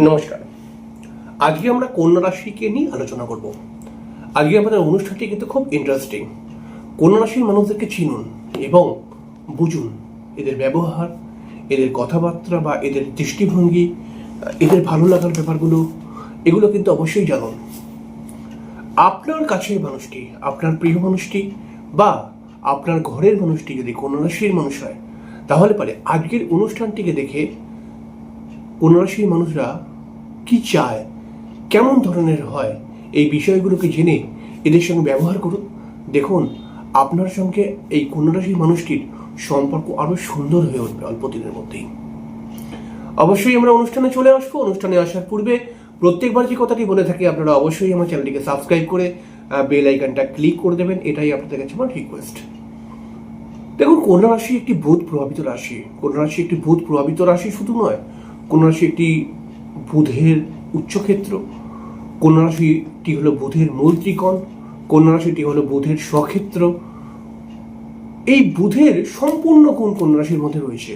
নমস্কার। আজকে আমরা কন্যা রাশিকে নিয়ে আলোচনা করব। আজকে আমাদের অনুষ্ঠানটি কিন্তু খুব ইন্টারেস্টিং। কন্যা রাশির মানুষদেরকে চিনুন এবং বুঝুন এদের ব্যবহার, এদের কথাবার্তা বা এদের দৃষ্টিভঙ্গি, এদের ভালো লাগার ব্যাপারগুলো, এগুলো কিন্তু অবশ্যই জানুন। আপনার কাছের মানুষটি, আপনার প্রিয় মানুষটি বা আপনার ঘরের মানুষটি যদি কন্যা রাশির মানুষ হয়, তাহলে পারে আজকের অনুষ্ঠানটিকে দেখে কন্যা রাশির মানুষরা কি চায়, কেমন ধরনের হয়, এই বিষয়গুলোকে জেনে এদের সঙ্গে ব্যবহার করুন। দেখুন আপনার সঙ্গে এই কন্যা রাশির মানুষটির সম্পর্ক আরো সুন্দর হয়ে উঠবে অল্প দিনের মধ্যেই। অবশ্যই আমরা অনুষ্ঠানে চলে আসবো। অনুষ্ঠানে আসার পূর্বে প্রত্যেকবার যে কথাটি বলে থাকি, আপনারা অবশ্যই আমার চ্যানেলটিকে সাবস্ক্রাইব করে বেল আইকনটা ক্লিক করে দেবেন, এটাই আপনাদের কাছে আমার রিকোয়েস্ট। দেখুন, কন্যা রাশি একটি বুধ প্রভাবিত রাশি। কন্যা রাশি একটি বুধ প্রভাবিত রাশি শুধু নয়, কন্যা রাশি একটি বুধের উচ্চক্ষেত্র, কন্যা রাশিটি হলো বুধের মূল ত্রিকোণ, কন্যা রাশিটি হলো বুধের স্বক্ষেত্র। এই বুধের সম্পূর্ণ গুণ কন্যা রাশির মধ্যে রয়েছে।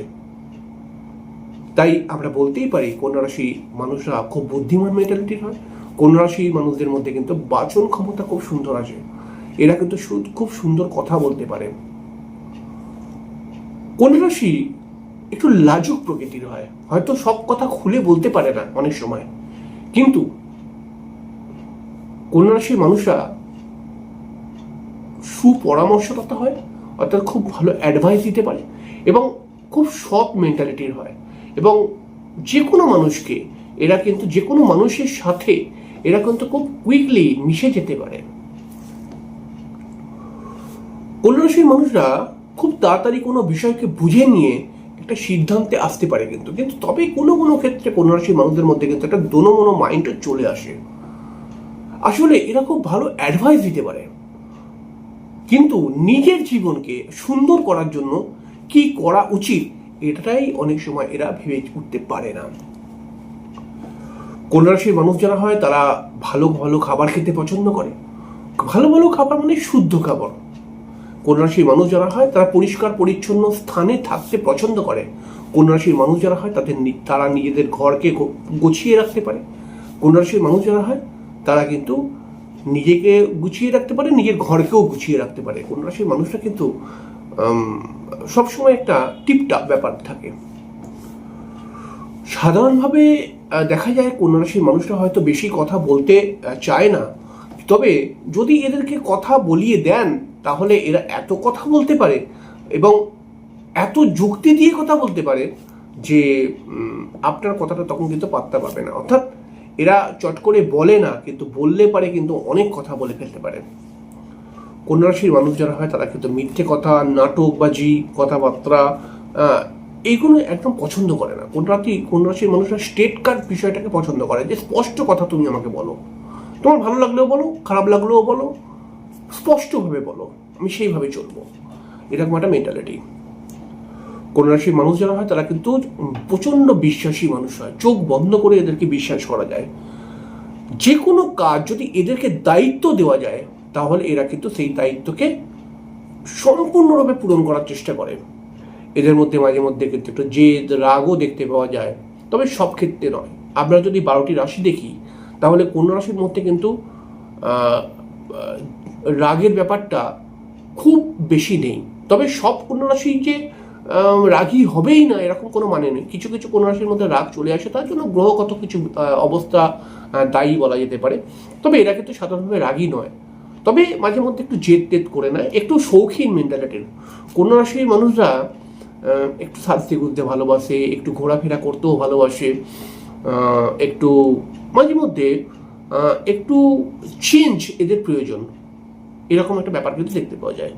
তাই আমরা বলতেই পারি কন্যা রাশি মানুষরা খুব বুদ্ধিমান মেন্টালিটির হয়। কন্যা রাশি মানুষদের মধ্যে কিন্তু বাচন ক্ষমতা খুব সুন্দর আছে। এরা কিন্তু খুব সুন্দর কথা বলতে পারে। কন্যা রাশি একটু লাজুক প্রকৃতির হয়, হয়তো সব কথা খুলে বলতে পারে না অনেক সময়, কিন্তু কন্যা রাশির মানুষরা সুপরামর্শদাতা হয়, অর্থাৎ খুব ভালো অ্যাডভাইস দিতে পারে এবং খুব সৎ মেন্টালিটির হয়। এবং যে কোনো মানুষকে এরা কিন্তু যে কোনো মানুষের সাথে এরা কিন্তু খুব কুইকলি মিশে যেতে পারে। কন্যা রাশির মানুষরা খুব তাড়াতাড়ি কোনো বিষয়কে বুঝে নিয়ে একটা সিদ্ধান্তে আসতে পারে, কিন্তু তবে কোনো কোনো ক্ষেত্রে কন্যা রাশির মানুষদের মধ্যে কিন্তু একটা দোনোমনো মাইন্ডও চলে আসে। আসলে এরা খুব ভালো অ্যাডভাইস দিতে পারে, কিন্তু নিজের জীবনকে সুন্দর করার জন্য কি করা উচিত এটাই অনেক সময় এরা ভেবে উঠতে পারে না। কন্যা রাশির মানুষ যারা হয় তারা ভালো ভালো খাবার খেতে পছন্দ করে। ভালো ভালো খাবার মানে শুদ্ধ খাবার। কন্যা রাশির মানুষ যারা হয় তারা পরিষ্কার পরিচ্ছন্ন স্থানে থাকতে পছন্দ করে। কন্যা রাশির মানুষ যারা হয় তারা নিজেদের ঘরকে গুছিয়ে রাখতে পারে। কন্যা রাশির মানুষ যারা হয় তারা কিন্তু নিজেকে গুছিয়ে রাখতে পারে, নিজের ঘরকেও গুছিয়ে রাখতে পারে। কন্যা রাশির মানুষরা কিন্তু সবসময় একটা টিপটাপ ব্যাপার থাকে। সাধারণভাবে দেখা যায় কন্যা রাশির মানুষরা হয়তো বেশি কথা বলতে চায় না, তবে যদি এদেরকে কথা বলিয়ে দেন তাহলে এরা এত কথা বলতে পারে এবং এত যুক্তি দিয়ে কথা বলতে পারে যে আপনার কথাটা তখন কিন্তু পাত্তা পাবে না। অর্থাৎ এরা চট করে বলে না, কিন্তু বললে পারে কিন্তু অনেক কথা বলে ফেলতে পারে। কন্যা রাশির মানুষ যারা হয় তারা কিন্তু মিথ্যে কথা, নাটকবাজি, কথাবার্তা এইগুলো একদম পছন্দ করে না। কন্যা রাশির মানুষরা স্টেট কাট বিষয়টাকে পছন্দ করে, যে স্পষ্ট কথা তুমি আমাকে বলো, তোমার ভালো লাগলেও বলো, খারাপ লাগলেও বলো, স্পষ্টভাবে বলো, আমি সেইভাবে চলবো, এরকম একটা মেন্টালিটি। কন্যা রাশির মানুষ যারা হয় তারা কিন্তু প্রচন্ড বিশ্বাসী মানুষ হয়। চোখ বন্ধ করে এদেরকে বিশ্বাস করা যায়। যে কোনো কাজ যদি এদেরকে দায়িত্ব দেওয়া যায় তাহলে এরা কিন্তু সেই দায়িত্বকে সম্পূর্ণরূপে পূরণ করার চেষ্টা করে। এদের মধ্যে মাঝে মধ্যে কিন্তু একটু জেদ, রাগও দেখতে পাওয়া যায়, তবে সব ক্ষেত্রে নয়। আমরা যদি 12টি রাশি দেখি তাহলে কন্যা রাশির মধ্যে কিন্তু রাগের ব্যাপারটা খুব বেশি নেই। তবে সব কন্যা রাশি যে রাগী হবেই না এরকম কোনো মানে নেই। কিছু কিছু কন্যা রাশির মধ্যে রাগ চলে আসে, তার জন্য গ্রহগত কিছু অবস্থা দায়ী বলা যেতে পারে। তবে এরা কিন্তু সাধারণভাবে রাগী নয়, তবে মাঝে মধ্যে একটু জেদ তেদ করে নেয়, একটু শৌখিন মেন্টালিটির। কন্যা রাশির মানুষরা একটু সাজতে গুজতে ভালোবাসে, একটু ঘোরাফেরা করতেও ভালোবাসে, একটু মাঝে মধ্যে একটু চেঞ্জ এদের প্রয়োজন, এরকম একটা ব্যাপার কিন্তু দেখতে পাওয়া যায়।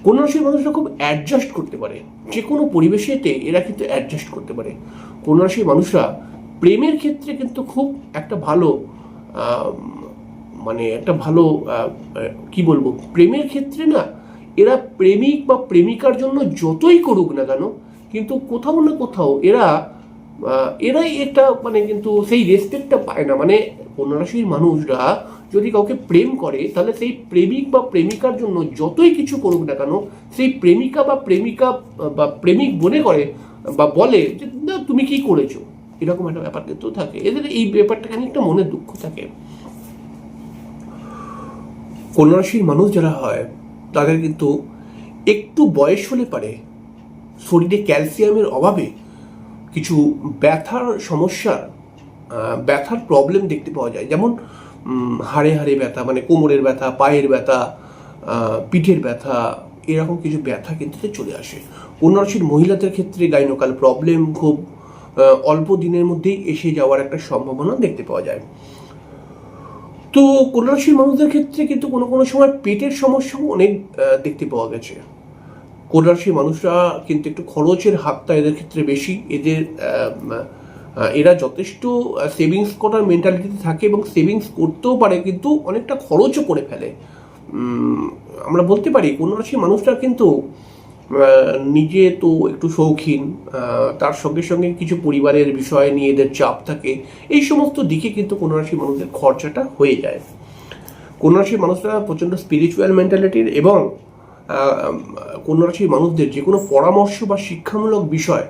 কন্যা রাশির মানুষরা খুব অ্যাডজাস্ট করতে পারে, যে কোনো পরিবেশেতে এরা কিন্তু অ্যাডজাস্ট করতে পারে। কন্যা রাশির মানুষরা প্রেমের ক্ষেত্রে কিন্তু খুব একটা ভালো কি বলবো, প্রেমের ক্ষেত্রে না এরা প্রেমিক বা প্রেমিকার জন্য যতই করুক না কেন, কিন্তু কোথাও না কোথাও এরাই এটা কিন্তু সেই রেসপেক্টটা পায় না। কন্যা রাশির মানুষরা যদি কাউকে প্রেম করে তাহলে সেই প্রেমিক বা প্রেমিকার জন্য যতই কিছু করুক না কেন, সেই প্রেমিকা বা প্রেমিক মনে করে বা বলে যে না তুমি কি করেছো, এরকম একটা ব্যাপার কিন্তু থাকে, এদের এই ব্যাপারটা খানিকটা মনে দুঃখ থাকে। কন্যা রাশির মানুষ যারা হয় তাদের কিন্তু একটু বয়স হলে পারে শরীরে ক্যালসিয়ামের অভাবে কিছু ব্যথার প্রবলেম দেখতে পাওয়া যায়। যেমন হাড়ে হাড়ে ব্যথা, মানে কোমরের ব্যথা, পায়ের ব্যথা, পিঠের ব্যথা, এরকম কিছু ব্যথা কিন্তু চলে আসে। কন্যা রাশির মহিলাদের ক্ষেত্রে গাইনোকাল প্রবলেম খুব অল্প দিনের মধ্যেই এসে যাওয়ার একটা সম্ভাবনা দেখতে পাওয়া যায়। তো কন্যা রাশির মানুষদের ক্ষেত্রে কিন্তু কোনো কোনো সময় পেটের সমস্যাও অনেক দেখতে পাওয়া গেছে। কন্যা রাশির মানুষরা কিন্তু একটু খরচের হাতটা এদের ক্ষেত্রে বেশি। এরা যথেষ্ট সেভিংস করার মেন্টালিটিতে থাকে এবং সেভিংস করতেও পারে, কিন্তু অনেকটা খরচও করে ফেলে। আমরা বলতে পারি কন্যা রাশির মানুষরা কিন্তু নিজে তো একটু শৌখিন, তার সঙ্গে সঙ্গে কিছু পরিবারের বিষয় নিয়ে এদের চাপ থাকে, এই সমস্ত দিকে কিন্তু কন্যা রাশির মানুষদের খরচাটা হয়ে যায়। কন্যা রাশির মানুষরা প্রচণ্ড স্পিরিচুয়াল মেন্টালিটির এবং কন্যা রাশির মানুষদের যে কোনো পরামর্শ বা শিক্ষামূলক বিষয়,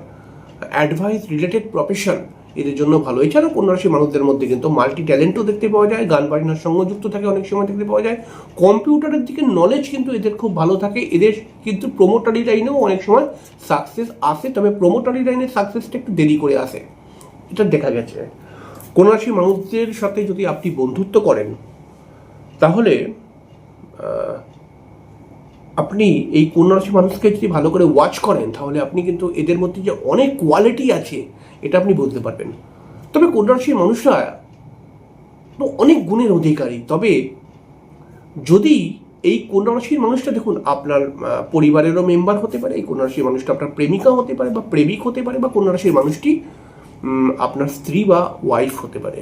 অ্যাডভাইস রিলেটেড প্রফেশন এদের জন্য ভালো। এছাড়াও কন্যা রাশির মানুষদের মধ্যে কিন্তু মাল্টি ট্যালেন্টও দেখতে পাওয়া যায়, গান বাজনার সঙ্গে যুক্ত থাকে, অনেক সময় দেখতে পাওয়া যায়। কম্পিউটারের দিকে নলেজ কিন্তু এদের খুব ভালো থাকে। এদের কিন্তু প্রোমোটারি লাইনেও অনেক সময় সাকসেস আসে, তবে প্রোমোটারি লাইনের সাকসেসটা একটু দেরি করে আসে, এটা দেখা গেছে। কন্যা রাশির মানুষদের সাথে যদি আপনি বন্ধুত্ব করেন তাহলে আপনি এই কন্যা রাশির মানুষকে যদি ভালো করে ওয়াচ করেন তাহলে আপনি কিন্তু এদের মধ্যে যে অনেক কোয়ালিটি আছে এটা আপনি বুঝতে পারবেন। তবে কন্যা রাশির মানুষরা তো অনেক গুণের অধিকারী। তবে যদি এই কন্যা রাশির মানুষটা, দেখুন, আপনার পরিবারেরও মেম্বার হতে পারে, এই কন্যা রাশির মানুষটা আপনার প্রেমিকা হতে পারে বা প্রেমিক হতে পারে, বা কন্যা রাশির মানুষটি আপনার স্ত্রী বা ওয়াইফ হতে পারে।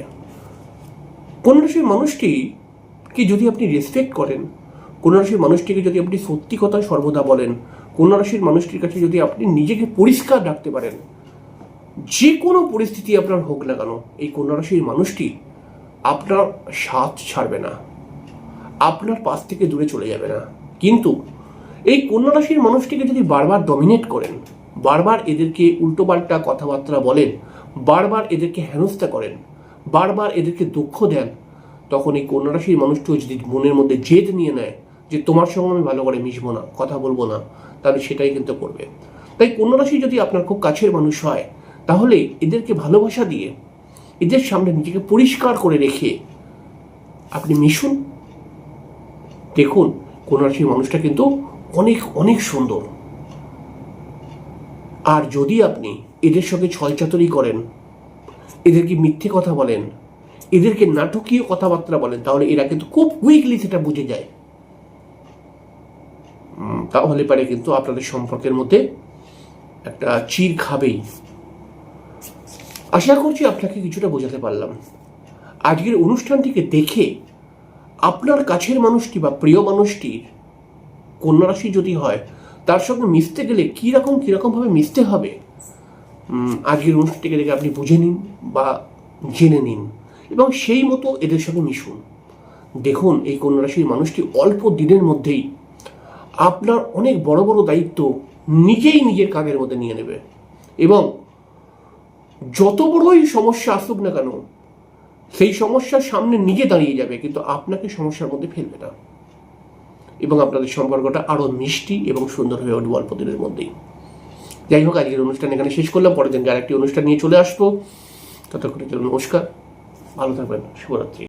কন্যা রাশির মানুষটিকে যদি আপনি রেসপেক্ট করেন, কন্যা রাশির মানুষটিকে যদি আপনি সত্যি কথা সর্বদা বলেন, কন্যা রাশির মানুষটির কাছে যদি আপনি নিজেকে পরিষ্কার রাখতে পারেন, যে কোনো পরিস্থিতি আপনার হোক না কেন, এই কন্যা রাশির মানুষটি আপনার সাথ ছাড়বে না, আপনার পাশ থেকে দূরে চলে যাবে না। কিন্তু এই কন্যা রাশির মানুষটিকে যদি বারবার ডমিনেট করেন, বারবার এদেরকে উল্টোপাল্টা কথাবার্তা বলেন, বারবার এদেরকে হেনস্থা করেন, বারবার এদেরকে দুঃখ দেন, তখন এই কন্যা রাশির মানুষটিও যদি মনের মধ্যে জেদ নিয়ে নেয় যে তোমার সঙ্গে আমি ভালো করে মিশবো না, কথা বলবো না, তাহলে সেটাই কিন্তু করবে। তাই কন্যা রাশি যদি আপনার খুব কাছের মানুষ হয় তাহলে এদেরকে ভালোবাসা দিয়ে, এদের সামনে নিজেকে পরিষ্কার করে রেখে আপনি মিশুন। দেখুন, কন্যা রাশির মানুষটা কিন্তু অনেক অনেক সুন্দর। আর যদি আপনি এদের সঙ্গে ছলচাতুরি করেন, এদেরকে মিথ্যে কথা বলেন, এদেরকে নাটকীয় কথাবার্তা বলেন, তাহলে এরা কিন্তু খুব কুইকলি সেটা বুঝে যায়। তাহলে পারে কিন্তু আপনাদের সম্পর্কের মধ্যে একটা চির খাবেই। আশা করছি আপনাকে কিছুটা বোঝাতে পারলাম। আজকের অনুষ্ঠানটিকে দেখে আপনার কাছের মানুষটি বা প্রিয় মানুষটির কন্যা রাশি যদি হয়, তার সঙ্গে মিশতে গেলে কীরকমভাবে মিশতে হবে, আজকের অনুষ্ঠানটিকে দেখে আপনি বুঝে নিন বা জেনে নিন এবং সেই মতো এদের সঙ্গে মিশুন। দেখুন, এই কন্যা রাশির মানুষটি অল্প দিনের মধ্যেই আপনার অনেক বড় বড় দায়িত্ব নিজেই নিজের কাঁধের মধ্যে নিয়ে নেবে এবং যত বড়ই সমস্যা আসুক না কেন, সেই সমস্যার সামনে নিজে দাঁড়িয়ে যাবে, কিন্তু আপনাকে সমস্যার মধ্যে ফেলবে না এবং আপনাদের সম্পর্কটা আরও মিষ্টি এবং সুন্দর হয়ে উঠবে অল্প দিনের মধ্যেই। যাই হোক, আজকের অনুষ্ঠান এখানে শেষ করলাম। পরের দিন আরেকটি অনুষ্ঠান নিয়ে চলে আসবো। ততক্ষণের জন্য নমস্কার, ভালো থাকবেন, শুভরাত্রি।